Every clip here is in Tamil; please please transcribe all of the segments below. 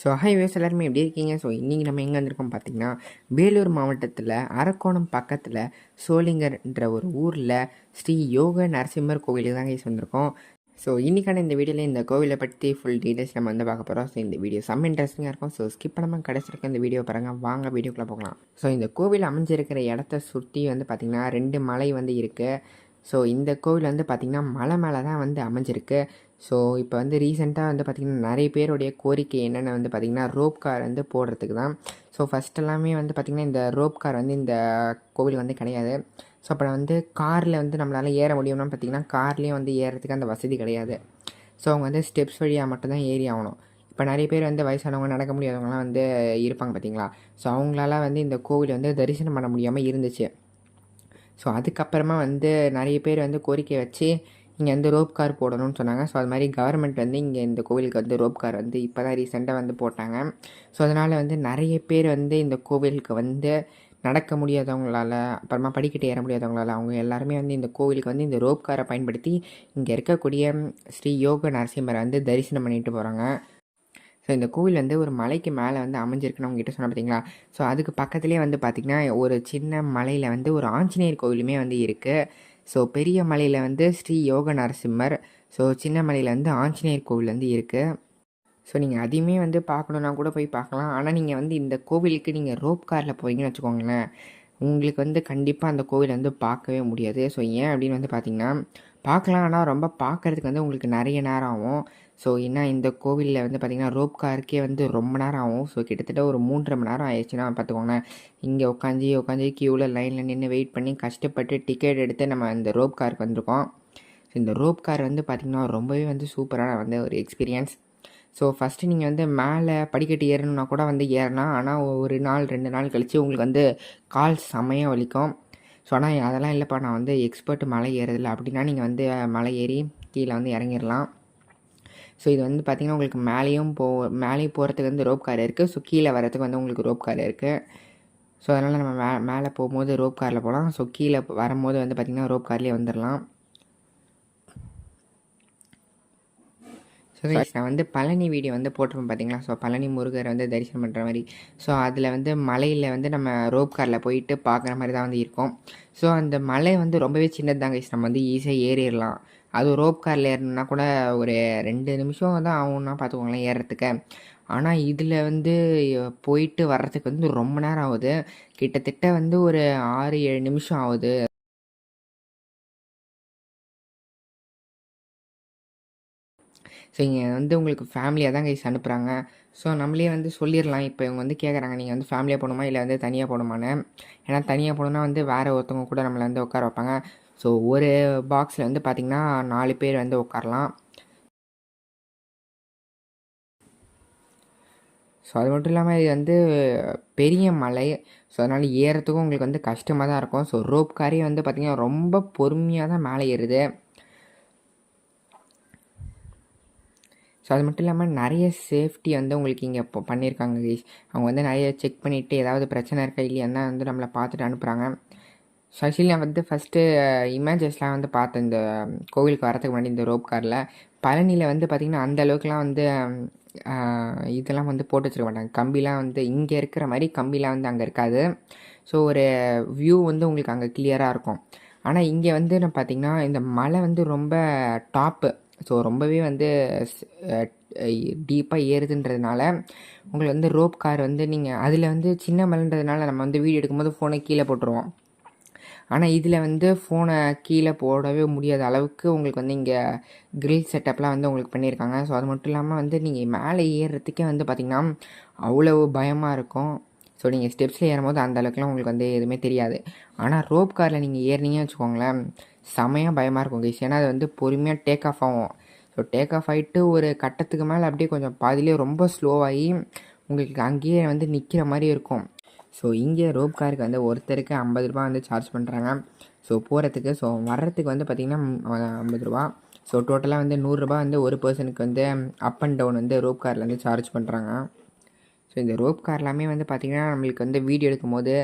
ஸோ ஹைவேஸ் எல்லாருமே எப்படி இருக்கீங்க? ஸோ இன்றைக்கி நம்ம எங்கே வந்திருக்கோம் பார்த்தீங்கன்னா, வேலூர் மாவட்டத்தில் அரக்கோணம் பக்கத்தில் சோளிங்கர்ன்ற ஒரு ஊரில் ஸ்ரீ யோக நரசிம்மர் கோவிலுக்கு தான் வந்திருக்கோம். ஸோ இன்றைக்கான இந்த வீடியோவில் இந்த கோவிலை பற்றி ஃபுல் டீட்டெயில்ஸ் நம்ம வந்து பார்க்க போகிறோம். ஸோ இந்த வீடியோ செம்ம இன்ட்ரெஸ்டிங்காக இருக்கும். ஸோ ஸ்கிப் பண்ணாமல் கடைசி இருக்க இந்த வீடியோ பாருங்கள். வாங்க வீடியோக்குள்ளே போகலாம். ஸோ இந்த கோவில் அமைஞ்சிருக்கிற இடத்த சுற்றி வந்து பார்த்திங்கன்னா 2 மலை வந்து இருக்குது. ஸோ இந்த கோவில் வந்து பார்த்திங்கன்னா மலை மேலே தான் வந்து அமைஞ்சிருக்கு. ஸோ இப்போ வந்து ரீசெண்டாக வந்து பார்த்திங்கன்னா நிறைய பேருடைய கோரிக்கை என்னென்ன வந்து பார்த்திங்கன்னா ரோப் கார் வந்து போடுறதுக்கு தான். ஸோ ஃபஸ்ட் எல்லாமே வந்து பார்த்திங்கன்னா இந்த ரோப் கார் வந்து இந்த கோவில் வந்து கிடையாது. ஸோ அப்புறம் வந்து காரில் வந்து நம்மளால் ஏற முடியும்னா பார்த்திங்கன்னா கார்லேயும் வந்து ஏறுறதுக்கு அந்த வசதி கிடையாது. ஸோ அவங்க வந்து ஸ்டெப்ஸ் வழியாக மட்டும்தான் ஏறி ஆகணும். இப்போ நிறைய பேர் வந்து வயசானவங்க நடக்க முடியாதவங்களாம் வந்து இருப்பாங்க பார்த்திங்களா. ஸோ அவங்களால வந்து இந்த கோவில் வந்து தரிசனம் பண்ண முடியாமல் இருந்துச்சு. ஸோ அதுக்கப்புறமா வந்து நிறைய பேர் வந்து கோரிக்கை வச்சு இங்கே வந்து ரோப் கார் போடணும்னு சொன்னாங்க. ஸோ அது மாதிரி கவர்மெண்ட் வந்து இங்கே இந்த கோவிலுக்கு வந்து ரோப் கார் வந்து இப்போ தான் ரீசெண்டாக வந்து போட்டாங்க. ஸோ அதனால் வந்து நிறைய பேர் வந்து இந்த கோவிலுக்கு வந்து நடக்க முடியாதவங்களால், அப்புறமா படிக்கட்டு ஏற முடியாதவங்களால் அவங்க எல்லாருமே வந்து இந்த கோவிலுக்கு வந்து இந்த ரோப் காரை பயன்படுத்தி இங்கே இருக்கக்கூடிய ஸ்ரீ யோக நரசிம்மரை வந்து தரிசனம் பண்ணிட்டு போகிறாங்க. ஸோ இந்த கோவில் வந்து ஒரு மலைக்கு மேலே வந்து அமைஞ்சிருக்குன்னு அவங்ககிட்ட சொன்ன பார்த்தீங்களா. ஸோ அதுக்கு பக்கத்துலேயே வந்து பார்த்திங்கன்னா ஒரு சின்ன மலையில் வந்து ஒரு ஆஞ்சநேயர் கோவிலுமே வந்து இருக்குது. ஸோ பெரிய மலையில் வந்து ஸ்ரீ யோக நரசிம்மர், ஸோ சின்ன மலையில் வந்து ஆஞ்சநேயர் கோவில் வந்து இருக்குது. ஸோ நீங்கள் அதையுமே வந்து பார்க்கணுன்னா கூட போய் பார்க்கலாம். ஆனால் நீங்கள் வந்து இந்த கோவிலுக்கு நீங்கள் ரோப் காரில் போகிறீங்கன்னு வச்சுக்கோங்களேன், உங்களுக்கு வந்து கண்டிப்பாக அந்த கோவில் வந்து பார்க்கவே முடியாது. ஸோ ஏன் அப்படின்னு வந்து பார்த்திங்கன்னா பார்க்கலாம், ஆனால் ரொம்ப பார்க்குறதுக்கு வந்து உங்களுக்கு நிறைய நேரம் ஆகும். ஸோ ஏன்னா இந்த கோவிலில் வந்து பார்த்திங்கன்னா ரோப் காருக்கே வந்து ரொம்ப நேரம் ஆகும். ஸோ கிட்டத்தட்ட ஒரு 3.5 மணி நேரம் ஆயிடுச்சுன்னா பார்த்துக்கோங்களேன். இங்கே உட்காந்து க்யூவில் லைனில் நின்று வெயிட் பண்ணி கஷ்டப்பட்டு டிக்கெட் எடுத்து நம்ம இந்த ரோப் காருக்கு வந்திருக்கோம். ஸோ இந்த ரோப் கார் வந்து பார்த்திங்கன்னா ரொம்பவே வந்து சூப்பரான வந்து ஒரு எக்ஸ்பீரியன்ஸ். ஸோ ஃபஸ்ட்டு நீங்கள் வந்து மேலே படிக்கட்டு ஏறணுன்னா கூட வந்து ஏறலாம். ஆனால் ஒரு நாள் 2 நாள் கழித்து உங்களுக்கு வந்து கால் செம்மையாக வலிக்கும். ஸோ ஆனால் அதெல்லாம் இல்லைப்பா, நான் வந்து எக்ஸ்பர்ட் மலை ஏறுறதில்ல அப்படின்னா நீங்கள் வந்து மலை ஏறி கீழே வந்து இறங்கிடலாம். ஸோ இது வந்து பார்த்திங்கன்னா உங்களுக்கு மேலேயும் போகிறதுக்கு வந்து ரோப் கார் இருக்குது. ஸோ கீழே வரத்துக்கு வந்து உங்களுக்கு ரோப் கார் இருக்குது. ஸோ அதனால் நம்ம மேலே போகும்போது ரோப் காரில் போகலாம். ஸோ கீழே வரும்போது வந்து பார்த்திங்கன்னா ரோப் கார்லேயே வந்துடலாம். ஸோ நான் வந்து பழனி வீடியோ வந்து போட்டிருப்பேன் பார்த்தீங்களா. ஸோ பழனி முருகரை வந்து தரிசனம் பண்ணுற மாதிரி. ஸோ அதில் வந்து மலையில் வந்து நம்ம ரோப் காரில் போயிட்டு பார்க்குற மாதிரி தான் வந்து இருக்கும். ஸோ அந்த மலை வந்து ரொம்பவே சின்னது தாங்க, நம்ம வந்து ஈஸியாக ஏறிடலாம். அதுவும் ரோப் காரில் ஏறணுன்னா கூட ஒரு 2 நிமிஷம் தான் ஆகும்னா பார்த்துக்கோங்களேன் ஏறுறதுக்கு. ஆனால் இதில் வந்து போயிட்டு வர்றதுக்கு வந்து ரொம்ப நேரம் ஆகுது. கிட்டத்தட்ட வந்து ஒரு 6-7 நிமிஷம் ஆகுது. ஸோ இங்கே வந்து உங்களுக்கு ஃபேமிலியாக தான் கைஸ் அனுப்புகிறாங்க. ஸோ நம்மளே வந்து சொல்லிடலாம். இப்போ இவங்க வந்து கேட்குறாங்க, நீங்கள் வந்து ஃபேமிலியாக போகணுமா இல்லை வந்து தனியாக போகணுமான்னு. ஏன்னா தனியாக போகணுன்னா வந்து வேறு ஒருத்தவங்க கூட நம்மளை வந்து உட்கார வைப்பாங்க. ஸோ ஒரு பாக்ஸில் வந்து பார்த்திங்கன்னா 4 பேர் வந்து உட்காரலாம். ஸோ அது மட்டும் இல்லாமல் இது வந்து பெரிய மலை. ஸோ அதனால் ஏறத்துக்கும் உங்களுக்கு வந்து கஷ்டமாக தான் இருக்கும். ஸோ ரோப் காரே வந்து பார்த்திங்கன்னா ரொம்ப பொறுமையாக தான் மேலே ஏறுது. ஸோ அது மட்டும் இல்லாமல் நிறைய சேஃப்டி வந்து உங்களுக்கு இங்கே இப்போ பண்ணியிருக்காங்க கைஸ். அவங்க வந்து நிறைய செக் பண்ணிவிட்டு ஏதாவது பிரச்சனை இருக்கா இல்லையான்னா வந்து நம்மளை பார்த்துட்டு அனுப்புகிறாங்க. ஸோ ஆக்சுவலி நான் வந்து ஃபஸ்ட்டு இமேஜஸ்லாம் வந்து பார்த்தேன் இந்த கோவிலுக்கு வரதுக்கு முன்னாடி இந்த ரோப் காரில். பழனியில் வந்து பார்த்திங்கன்னா அந்த அளவுக்குலாம் வந்து இதெல்லாம் வந்து போட்டு வச்சுருக்க மாட்டாங்க. கம்பிலாம் வந்து இங்கே இருக்கிற மாதிரி கம்பிலாம் வந்து அங்கே இருக்காது. ஸோ ஒரு வியூ வந்து உங்களுக்கு அங்கே கிளியராக இருக்கும். ஆனால் இங்கே வந்து நான் பார்த்திங்கன்னா இந்த மலை வந்து ரொம்ப டாப்பு. ஸோ ரொம்பவே வந்து டீப்பாக ஏறுதுன்றதுனால உங்களுக்கு வந்து ரோப் கார் வந்து நீங்கள் அதில் வந்து சின்ன மலைன்றதுனால நம்ம வந்து வீடியோ எடுக்கும்போது ஃபோனை கீழே போட்டுருவோம். ஆனால் இதில் வந்து ஃபோனை கீழே போடவே முடியாத அளவுக்கு உங்களுக்கு வந்து இங்கே கிரில் செட்டப்லாம் வந்து உங்களுக்கு பண்ணியிருக்காங்க. ஸோ அது மட்டும் இல்லாமல் வந்து நீங்கள் மேலே ஏறுறதுக்கே வந்து பார்த்திங்கன்னா அவ்வளவு பயமாக இருக்கும். ஸோ நீங்கள் ஸ்டெப்ஸில் ஏறும்போது அந்த அளவுக்குலாம் உங்களுக்கு வந்து எதுவுமே தெரியாது. ஆனால் ரோப் காரில் நீங்கள் ஏறினீங்கன்னு வச்சுக்கோங்களேன், செமையாக பயமாக இருக்கும் கைஸ். ஏன்னா அது வந்து பொறுமையாக டேக் ஆஃப் ஆகும். ஸோ டேக் ஆஃப் ஆகிட்டு ஒரு கட்டத்துக்கு மேலே அப்படியே கொஞ்சம் பாதிலே ரொம்ப ஸ்லோவாகி உங்களுக்கு அங்கேயே வந்து நிற்கிற மாதிரி இருக்கும். ஸோ இங்கே ரோப் காருக்கு வந்து ஒருத்தருக்கு 50 ரூபா வந்து சார்ஜ் பண்ணுறாங்க. ஸோ போகிறதுக்கு. ஸோ வர்றதுக்கு வந்து பார்த்திங்கன்னா 50 ரூபா. ஸோ டோட்டலாக வந்து 100 ரூபா வந்து ஒரு பர்சனுக்கு வந்து அப் அண்ட் டவுன் வந்து ரோப் காரில் வந்து சார்ஜ் பண்ணுறாங்க. ஸோ இந்த ரோப் கார் எல்லாமே வந்து பார்த்திங்கன்னா நம்மளுக்கு வந்து வீடியோ எடுக்கும் போது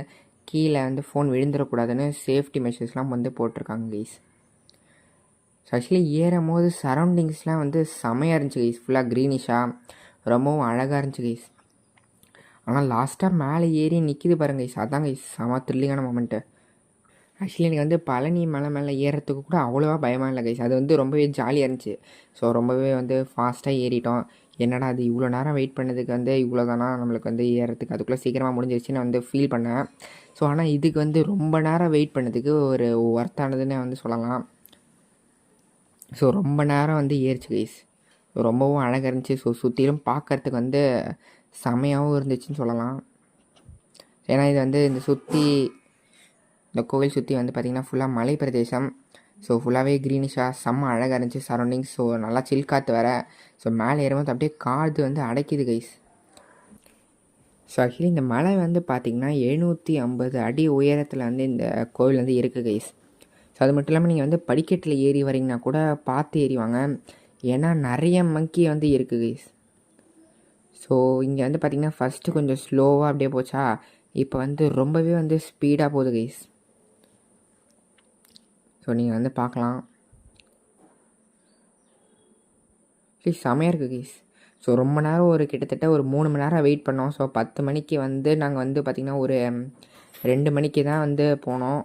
கீழே வந்து ஃபோன் விழுந்துடக்கூடாதுன்னு சேஃப்டி மெஷர்ஸ்லாம் வந்து போட்டிருக்காங்க கைஸ். ஸோ ஆக்சுவலி ஏறும் போது சரௌண்டிங்ஸ்லாம் வந்து செமையாக இருந்துச்சு கைஸ். ஃபுல்லாக க்ரீனிஷாக ரொம்பவும் அழகாக இருந்துச்சு கைஸ். ஆனால் லாஸ்ட்டாக மேலே ஏறி நிற்கிது பாருங்க கைஸ், அதான் கைஸ் செம த்ரில்லிங்கான மொமெண்ட்டு. ஆக்சுவலி எனக்கு வந்து பழனி மலை மேலே ஏறுறதுக்கு கூட அவ்வளோவா பயமாக இல்லை கைஸ். அது வந்து ரொம்பவே ஜாலியாக இருந்துச்சு. ஸோ ரொம்பவே வந்து ஃபாஸ்ட்டாக ஏறிட்டோம். என்னடா அது இவ்வளோ நேரம் வெயிட் பண்ணதுக்கு வந்து இவ்வளோ தானா நம்மளுக்கு வந்து ஏறுறதுக்கு, அதுக்குள்ளே சீக்கிரமாக முடிஞ்சிருச்சுன்னு வந்து ஃபீல் பண்ணேன். ஸோ ஆனால் இதுக்கு வந்து ரொம்ப நேரம் வெயிட் பண்ணதுக்கு ஒரு ஒர்த்தானதுன்னு வந்து சொல்லலாம். ஸோ ரொம்ப நேரம் வந்து ஏறிச்சு கைஸ். ரொம்பவும் அழகாக இருந்துச்சு. ஸோ சுற்றிலும் பார்க்குறதுக்கு வந்து செமையாகவும் இருந்துச்சுன்னு சொல்லலாம். ஏன்னா இது வந்து இந்த கோவில் சுற்றி வந்து பார்த்திங்கன்னா ஃபுல்லாக மலை பிரதேசம். ஸோ ஃபுல்லாகவே க்ரீனிஷாக செம்ம அழகாக இருந்துச்சு சரௌண்டிங்ஸ். ஸோ நல்லா சில் காற்று வர. ஸோ மேலே ஏறும்போது அப்படியே காது வந்து அடைக்குது கைஸ். ஸோ ஆக்சுவலி இந்த மலை வந்து பார்த்திங்கன்னா 750 அடி உயரத்தில் வந்து இந்த கோவில் வந்து இருக்குது கைஸ். ஸோ அது மட்டும் இல்லாமல் நீங்கள் வந்து படிக்கட்டில் ஏறி வரீங்கன்னா கூட பார்த்து ஏறிவாங்க. ஏன்னா நிறைய மங்கி வந்து இருக்குது கைஸ். ஸோ இங்கே வந்து பார்த்திங்கன்னா ஃபஸ்ட்டு கொஞ்சம் ஸ்லோவாக அப்படியே போச்சா, இப்போ வந்து ரொம்பவே வந்து ஸ்பீடாக போகுது கைஸ். ஸோ நீங்கள் வந்து பார்க்கலாம். செமையாக இருக்குது கைஸ். ஸோ ரொம்ப நேரம் கிட்டத்தட்ட ஒரு 3 மணி நேரம் வெயிட் பண்ணோம். ஸோ 10 மணிக்கு வந்து நாங்கள் வந்து பார்த்திங்கன்னா ஒரு 2 மணிக்கு தான் வந்து போனோம்.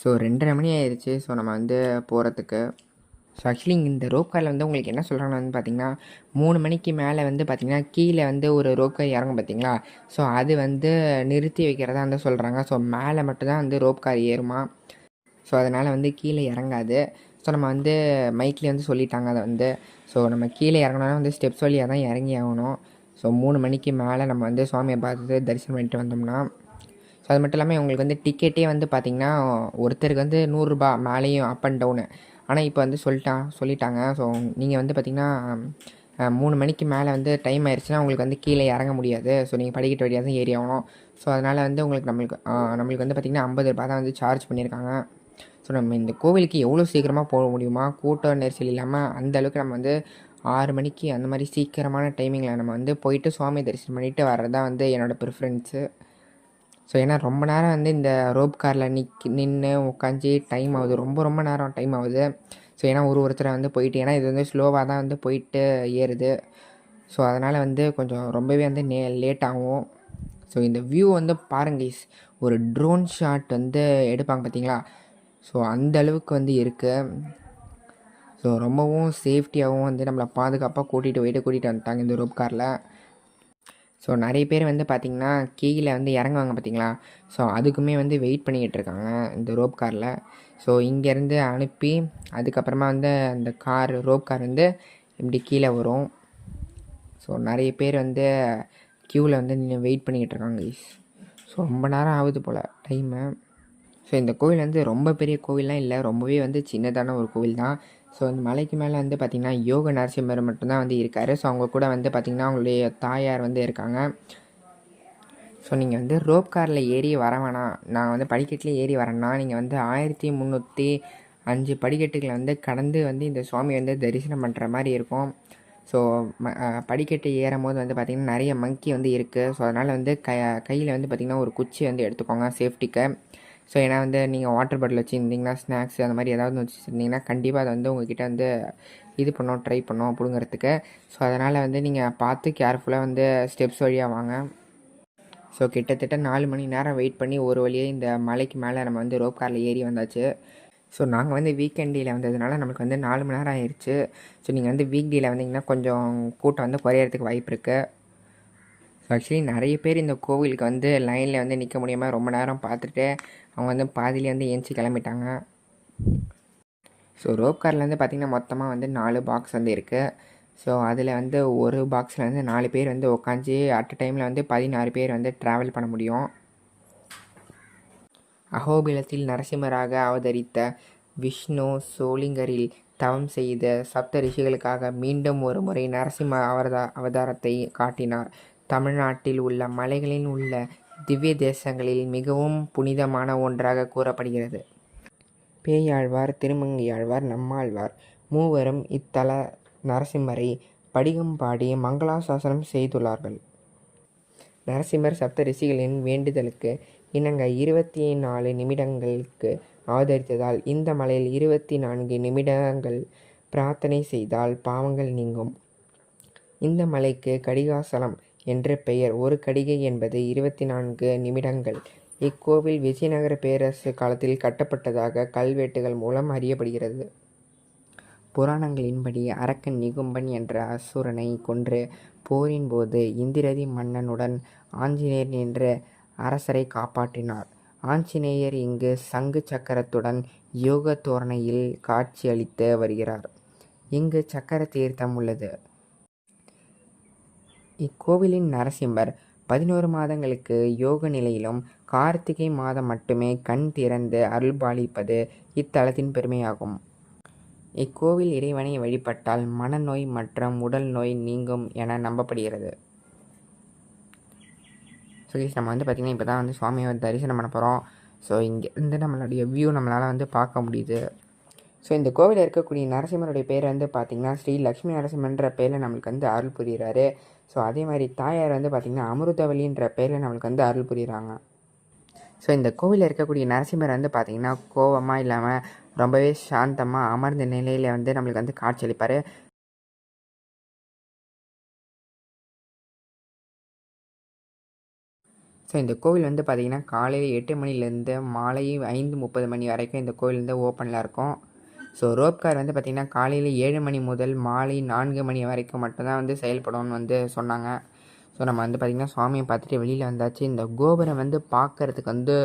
ஸோ 2:30 மணி ஆயிடுச்சு ஸோ நம்ம வந்து போகிறதுக்கு. ஸோ ஆக்சுவலி இந்த ரோப் காரில் வந்து உங்களுக்கு என்ன சொல்கிறாங்கன்னு வந்து பார்த்திங்கன்னா 3 மணிக்கு மேலே வந்து பார்த்திங்கன்னா கீழே வந்து ஒரு ரோப் கார் இறங்கும் பார்த்திங்களா. ஸோ அது வந்து நிறுத்தி வைக்கிறதா வந்து சொல்கிறாங்க. ஸோ மேலே மட்டும்தான் வந்து ரோப் கார் ஏறுமா. ஸோ அதனால் வந்து கீழே இறங்காது. ஸோ நம்ம வந்து மைக்லேயே வந்து சொல்லிட்டாங்க அதை வந்து. ஸோ நம்ம கீழே இறங்கணுன்னா வந்து ஸ்டெப்ஸ் வழியாக தான் இறங்கி ஆகணும். ஸோ 3 மணிக்கு மேலே நம்ம வந்து சுவாமியை பார்த்துட்டு தரிசனம் பண்ணிட்டு வந்தோம்னா. ஸோ அது மட்டும் இல்லாமல் உங்களுக்கு வந்து டிக்கெட்டே வந்து பார்த்திங்கன்னா ஒருத்தருக்கு வந்து 100 ரூபா மேலேயும் அப் அண்ட் டவுனு. ஆனால் இப்போ வந்து சொல்லிட்டாங்க. ஸோ நீங்கள் வந்து பார்த்திங்கன்னா 3 மணிக்கு மேலே வந்து டைம் ஆயிடுச்சுன்னா உங்களுக்கு வந்து கீழே இறங்க முடியாது. ஸோ நீங்கள் படிக்கட்டு வழியாக தான் ஏறி ஆகணும். ஸோ அதனால் வந்து நம்மளுக்கு வந்து பார்த்திங்கன்னா 50 ரூபா தான் வந்து சார்ஜ் பண்ணியிருக்காங்க. ஸோ நம்ம இந்த கோவிலுக்கு எவ்வளோ சீக்கிரமாக போக முடியுமா, கூட்ட நெரிசல் இல்லாமல் அந்த அளவுக்கு நம்ம வந்து 6 மணிக்கு அந்த மாதிரி சீக்கிரமான டைமிங்கில் நம்ம வந்து போயிட்டு சுவாமி தரிசனம் பண்ணிவிட்டு வர்றது தான் வந்து என்னோடய ப்ரிஃபரன்ஸு. ஸோ ஏன்னா ரொம்ப நேரம் வந்து இந்த ரோப் காரில் நின்று உட்காந்து டைம் ஆகுது. ரொம்ப நேரம் டைம் ஆகுது. ஸோ ஏன்னா ஒருத்தரை வந்து போயிட்டு, ஏன்னா இது வந்து ஸ்லோவாக தான் வந்து போயிட்டு ஏறுது. ஸோ அதனால் வந்து கொஞ்சம் ரொம்பவே வந்து லேட் ஆகும். ஸோ இந்த வியூ வந்து பாருங்க, ஒரு ட்ரோன் ஷாட் வந்து எடுப்பாங்க பார்த்தீங்களா. ஸோ அந்த அளவுக்கு வந்து இருக்குது. ஸோ ரொம்பவும் சேஃப்டியாகவும் வந்து நம்மளை பாதுகாப்பாக கூட்டிகிட்டு வந்துட்டாங்க இந்த ரோப் காரில். ஸோ நிறைய பேர் வந்து பார்த்திங்கன்னா கீழே வந்து இறங்குவாங்க பார்த்திங்களா. ஸோ அதுக்குமே வந்து வெயிட் பண்ணிக்கிட்டு இருக்காங்க இந்த ரோப் காரில். ஸோ இங்கேருந்து அனுப்பி அதுக்கப்புறமா வந்து அந்த ரோப் கார் வந்து இப்படி கீழே வரும். ஸோ நிறைய பேர் வந்து க்யூவில் வந்து வெயிட் பண்ணிக்கிட்டு இருக்காங்க கைஸ். ஸோ ரொம்ப நேரம் ஆகுது போல் டைமு. ஸோ இந்த கோவில் வந்து ரொம்ப பெரிய கோவில்லாம் இல்லை, ரொம்பவே வந்து சின்னதான ஒரு கோவில் தான். ஸோ இந்த மலைக்கு மேலே வந்து பார்த்திங்கன்னா யோக நரசிம்மர் மட்டும்தான் வந்து இருக்கார். ஸோ அவங்க கூட வந்து பார்த்திங்கன்னா அவங்களுடைய தாயார் வந்து இருக்காங்க. ஸோ நீங்கள் வந்து ரோப் காரில் ஏறி வர வேணாம், நான் வந்து படிக்கட்டில் ஏறி வரேன்னா நீங்கள் வந்து 1305 படிக்கட்டுகளை வந்து கடந்து வந்து இந்த சுவாமி வந்து தரிசனம் பண்ணுற மாதிரி இருக்கும். ஸோ படிக்கட்டு ஏறும் போது வந்து பார்த்திங்கன்னா நிறைய மங்கி வந்து இருக்குது. ஸோ அதனால் வந்து கையில் வந்து பார்த்திங்கன்னா ஒரு குச்சி வந்து எடுத்துக்கோங்க சேஃப்டிக்கு. ஸோ ஏன்னா வந்து நீங்கள் வாட்டர் பாட்டில் வச்சுருந்தீங்கன்னா, ஸ்நாக்ஸ் அந்த மாதிரி ஏதாவது வச்சுருந்தீங்கன்னா கண்டிப்பாக அதை வந்து உங்கள்கிட்ட வந்து ட்ரை பண்ணோம் பிடுங்கிறதுக்கு. ஸோ அதனால் வந்து நீங்கள் பார்த்து கேர்ஃபுல்லாக வந்து ஸ்டெப்ஸ் வழியாக வாங்க. ஸோ கிட்டத்தட்ட 4 மணி நேரம் வெயிட் பண்ணி ஒரு வழியாக இந்த மலைக்கு மேலே நம்ம வந்து ரோப் காரில் ஏறி வந்தாச்சு. ஸோ நாங்கள் வந்து வீக்கெண்டில் வந்ததுனால நம்மளுக்கு வந்து 4 மணி நேரம் ஆயிடுச்சு. ஸோ நீங்கள் வந்து வீக்டேயில் வந்தீங்கன்னா கொஞ்சம் கூட்டம் வந்து குறையிறதுக்கு வாய்ப்பு இருக்குது. ஸோ ஆக்சுவலி நிறைய பேர் இந்த கோவிலுக்கு வந்து லைனில் வந்து நிற்க முடியாமல் ரொம்ப நேரம் பார்த்துட்டு அவங்க வந்து பாதியிலே வந்து ஏஞ்சி கிளம்பிட்டாங்க. ஸோ ரோப் காரில் வந்து பார்த்திங்கன்னா மொத்தமாக வந்து 4 பாக்ஸ் வந்து இருக்குது. ஸோ அதில் வந்து ஒரு பாக்ஸில் வந்து 4 பேர் வந்து உட்காந்து அட் டைமில் வந்து 16 பேர் வந்து ட்ராவல் பண்ண முடியும். அஹோபிலத்தில் நரசிம்மராக அவதரித்த விஷ்ணு சோளிங்கரில் தவம் செய்த சப்த ரிஷிகளுக்காக மீண்டும் ஒரு முறை நரசிம்ம அவதாரத்தை காட்டினார். தமிழ்நாட்டில் உள்ள மலைகளில் உள்ள திவ்ய தேசங்களில் மிகவும் புனிதமான ஒன்றாக கூறப்படுகிறது. பேயாழ்வார், திருமங்கையாழ்வார், நம்மாழ்வார் மூவரும் இத்தல நரசிம்மரை படிகம் பாடி மங்களாசாசனம் செய்துள்ளார்கள். நரசிம்மர் சப்த ரிஷிகளின் வேண்டுதலுக்கு இணங்க 24 நிமிடங்களுக்கு அவதரித்ததால் இந்த மலையில் 24 நிமிடங்கள் பிரார்த்தனை செய்தால் பாவங்கள் நீங்கும். இந்த மலைக்கு கடிகாசலம் என்ற பெயர். ஒரு கடிகை என்பது 24 நிமிடங்கள். இக்கோவில் விஜயநகர பேரரசு காலத்தில் கட்டப்பட்டதாக கல்வெட்டுகள் மூலம் அறியப்படுகிறது. புராணங்களின்படி அரக்கன் நிகும்பன் என்ற அசுரனை கொன்று போரின் போது இந்திரதி மன்னனுடன் ஆஞ்சநேயர் என்ற அரசரை காப்பாற்றினார். ஆஞ்சநேயர் இங்கு சங்கு சக்கரத்துடன் யோக தோரணையில் காட்சியளித்து வருகிறார். இங்கு சக்கர தீர்த்தம் உள்ளது. இக்கோவிலின் நரசிம்மர் 11 மாதங்களுக்கு யோக நிலையிலும் கார்த்திகை மாதம் மட்டுமே கண் திறந்து அருள்பாலிப்பது இத்தலத்தின் பெருமையாகும். இக்கோவில் இறைவனை வழிபட்டால் மனநோய் மற்றும் உடல் நோய் நீங்கும் என நம்பப்படுகிறது. ஸோ நம்ம பார்த்திங்கன்னா இப்போ தான் சுவாமியை தரிசனம் பண்ண போகிறோம். ஸோ இங்கேருந்து நம்மளுடைய வியூ நம்மளால் பார்க்க முடியுது. ஸோ இந்த கோவிலில் இருக்கக்கூடிய நரசிம்மருடைய பேர் பார்த்திங்கன்னா ஸ்ரீ லக்ஷ்மி நரசிம்மன்ற பேரில் நம்மளுக்கு அருள் புரிகிறாரு. ஸோ அதே மாதிரி தாயார் பார்த்திங்கன்னா அமிர்தவல்லின்ற பேரில் நம்மளுக்கு அருள் புரிகிறாங்க. ஸோ இந்த கோவிலில் இருக்கக்கூடிய நரசிம்மர் பார்த்திங்கன்னா கோபமாக இல்லாமல் ரொம்பவே சாந்தமாக அமர்ந்த நிலையில் நம்மளுக்கு காட்சியளிப்பார். ஸோ இந்த கோவில் பார்த்திங்கன்னா காலையில் 8 மணிலேருந்து மாலை 5:30 மணி வரைக்கும் இந்த கோவில் ஓப்பனில் இருக்கும். ஸோ ரோப் கார் பார்த்திங்கன்னா காலையில் 7 மணி முதல் மாலை 4 மணி வரைக்கும் மட்டும்தான் செயல்படும்னு சொன்னாங்க. ஸோ நம்ம பார்த்திங்கன்னா சுவாமியை பார்த்துட்டு வெளியில் வந்தாச்சு. இந்த கோபுரம் பார்க்குறதுக்கு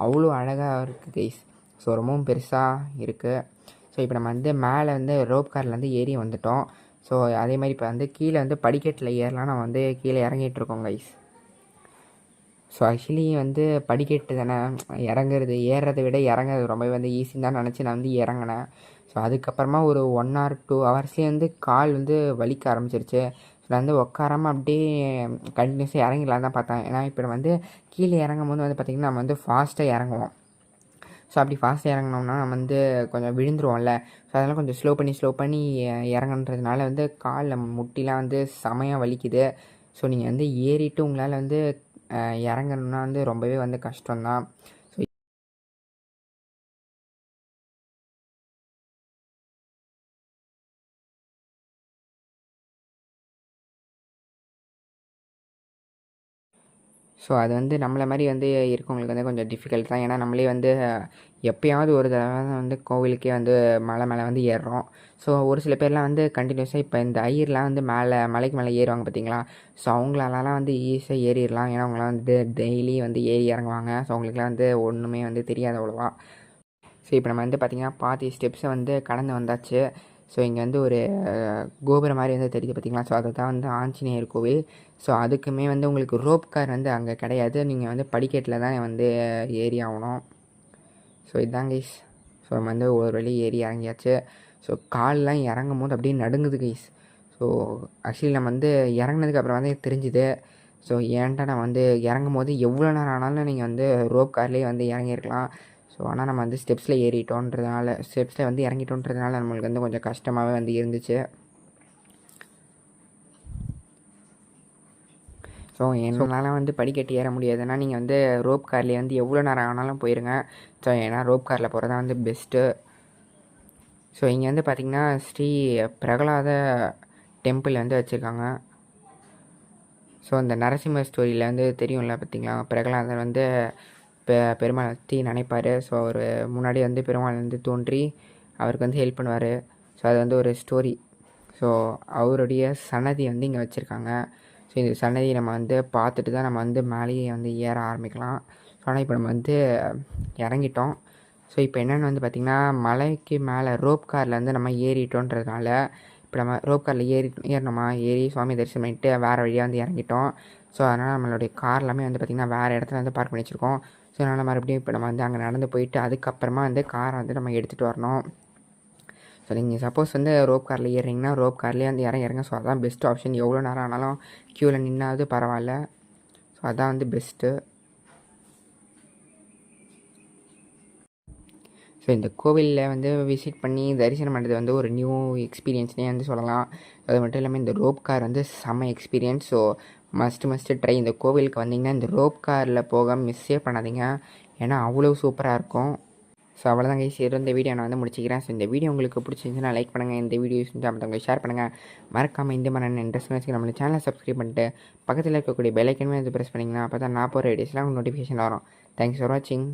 அவ்வளோ அழகாக இருக்குது கைஸ். ஸோ ரொம்பவும் பெருசாக இருக்குது. ஸோ இப்போ நம்ம மேலே ரோப் காரில் ஏறி வந்துட்டோம். ஸோ அதே மாதிரி இப்போ கீழே படிக்கட்டில் ஏறலாம். நம்ம கீழே இறங்கிட்டுருக்கோம் கைஸ். ஸோ ஆக்சுவலி படிக்கட்டு தானே, இறங்குறது ஏறுறதை விட இறங்குறது ரொம்பவே ஈஸின்னு தான் நினச்சி நான் இறங்கினேன். ஸோ அதுக்கப்புறமா ஒரு 1 or 2 ஹவர்ஸ்லேயே கால் வலிக்க ஆரம்பிச்சிருச்சு. ஸோ நான் உட்காராமல் அப்படியே கண்டினியூஸாக இறங்கிடலாம் தான் பார்த்தேன். ஏன்னா இப்போ நம்ம கீழே இறங்கும் போது பார்த்திங்கன்னா நம்ம ஃபாஸ்ட்டாக இறங்குவோம். ஸோ அப்படி ஃபாஸ்ட்டாக இறங்கினோம்னா நம்ம கொஞ்சம் விழுந்துருவோம்ல. ஸோ அதெல்லாம் கொஞ்சம் ஸ்லோ பண்ணி இறங்குன்றதுனால கால் முட்டிலாம் செமையாக வலிக்குது. ஸோ நீங்கள் ஏறிட்டு உங்களால் இறங்கணுன்னா ரொம்பவே கஷ்டம்தான். ஸோ அது நம்மளை மாதிரி இருக்கவங்களுக்கு கொஞ்சம் டிஃபிகல்ட் தான். ஏன்னா நம்மளே எப்போயாவது ஒரு தடவை கோவிலுக்கே மலை மேலே ஏறுறோம். ஸோ ஒரு சில பேர்லாம் கண்டினியூஸாக இப்போ இந்த ஐயர்லாம் மேலே மலைக்கு மேலே ஏறுவாங்க பார்த்தீங்களா. ஸோ அவங்களாலாம் ஈஸியாக ஏறிடலாம். ஏன்னா அவங்களாம் டெய்லி ஏறி இறங்குவாங்க. ஸோ அவங்களுக்குலாம் ஒன்றுமே தெரியாது அவ்வளோவா. ஸோ இப்போ நம்ம பார்த்திங்கன்னா பாதி ஸ்டெப்ஸை கடந்து வந்தாச்சு. ஸோ இங்கே ஒரு கோபுரம் மாதிரி தெரியுது பார்த்திங்களா. ஸோ அதுதான் ஆஞ்சநேயர் கோவில். ஸோ அதுக்குமே உங்களுக்கு ரோப் கார் அங்கே கிடையாது. நீங்கள் படிக்கட்டில் தான் ஏறி ஆகணும். ஸோ இதுதான் கைஸ். ஸோ நம்ம ஒரு வழி ஏறி இறங்கியாச்சு. ஸோ கால்லாம் இறங்கும் போது அப்படியே நடுங்குது கைஸ். ஸோ ஆக்சுவலி நம்ம இறங்கினதுக்கப்புறம் தெரிஞ்சுது. ஸோ ஏன்ட்டா நம்ம இறங்கும் போது எவ்வளோ நேரம் ஆனாலும் நீங்கள் ரோப் கார்லேயே இறங்கியிருக்கலாம். ஸோ ஆனால் நம்ம ஸ்டெப்ஸில் ஏறிட்டோன்றதுனால ஸ்டெப்ஸில் இறங்கிட்டோன்றதுனால நம்மளுக்கு கொஞ்சம் கஷ்டமாகவே இருந்துச்சு. ஸோ என்னால் படிக்கட்டு ஏற முடியாதுன்னா நீங்கள் ரோப் கார்லேயே எவ்வளோ நேரம் ஆனாலும் போயிருங்க. ஸோ ஏன்னா ரோப் காரில் போகிறது தான் பெஸ்ட்டு. ஸோ இங்கே பார்த்திங்கன்னா ஸ்ரீ பிரகலாத டெம்பிள் வச்சுருக்காங்க. ஸோ இந்த நரசிம்ம ஸ்டோரியில் தெரியும்ல பார்த்திங்களா. பிரகலாதர் பெருமாள் பற்றி நினைப்பார். ஸோ அவர் முன்னாடி பெருமாள் தோன்றி அவருக்கு ஹெல்ப் பண்ணுவார். ஸோ அது ஒரு ஸ்டோரி. ஸோ அவருடைய சன்னதி இங்கே வச்சுருக்காங்க. ஸோ இந்த சன்னதியை நம்ம பார்த்துட்டு தான் நம்ம மேலேயே ஏற ஆரம்பிக்கலாம். ஸோ ஆனால் இப்போ நம்ம இறங்கிட்டோம். ஸோ இப்போ என்னென்னு பார்த்திங்கன்னா மலைக்கு மேலே ரோப் காரில் நம்ம ஏறிட்டோன்றதுனால இப்போ நம்ம ரோப் காரில் ஏறினோமா ஏறி சுவாமி தரிசனம் பண்ணிட்டு வேறு வழியாக இறங்கிட்டோம். ஸோ அதனால் நம்மளுடைய கார் எல்லாமே பார்த்திங்கன்னா வேறு இடத்துல பார்க் பண்ணி வச்சுருக்கோம். ஸோ அதனால் மறுபடியும் இப்போ நம்ம அங்கே நடந்து போயிட்டு அதுக்கப்புறமா காரை நம்ம எடுத்துகிட்டு வரணும். ஸோ நீங்கள் சப்போஸ் ரோப் காரில் ஏறிங்கன்னா ரோப் கார்லேயே இறங்க. ஸோ அதான் பெஸ்ட் ஆப்ஷன். எவ்வளோ நேரம் ஆனாலும் க்யூவில் நின்னாவது பரவாயில்ல. ஸோ அதான் பெஸ்ட்டு. ஸோ இந்த கோவிலில் விசிட் பண்ணி தரிசனம் பண்ணுறது ஒரு நியூ எக்ஸ்பீரியன்ஸ்னே சொல்லலாம். அது மட்டும் இல்லாமல் இந்த ரோப் கார் செம்ம எக்ஸ்பீரியன்ஸ். So must try. இந்த கோவிலுக்கு வந்தீங்கன்னா இந்த ரோப் காரில் போக மிஸ்ஸே பண்ணாதீங்க. ஏன்னா அவ்வளோ சூப்பராக இருக்கும். ஸோ அவ்வளோதான் கைஸ், இந்த வீடியோ நான் வந்து முடிச்சிக்கிறேன். ஸோ இந்த வீடியோ உங்களுக்கு பிடிச்சிருந்துச்சுன்னா லைக் பண்ணுங்கள், இந்த வீடியோ செஞ்சு மற்றவங்களுக்கு ஷேர் பண்ணுங்கள். மறக்காமல் இந்த மாதிரி இன்ட்ரெஸ்ட் வச்சு நம்ம சேனலை சப்ஸ்கிரைப் பண்ணிட்டு பக்கத்தில் இருக்கக்கூடிய பெல் ஐக்கனுமே வந்து ப்ரெஸ் பண்ணிங்கன்னா அப்போ தான் நான் போகிற வீடியோஸ்லாம் உங்களுக்கு நோட்டிஃபிகேஷன் வரும். தேங்க்ஸ் ஃபார் வாட்சிங்.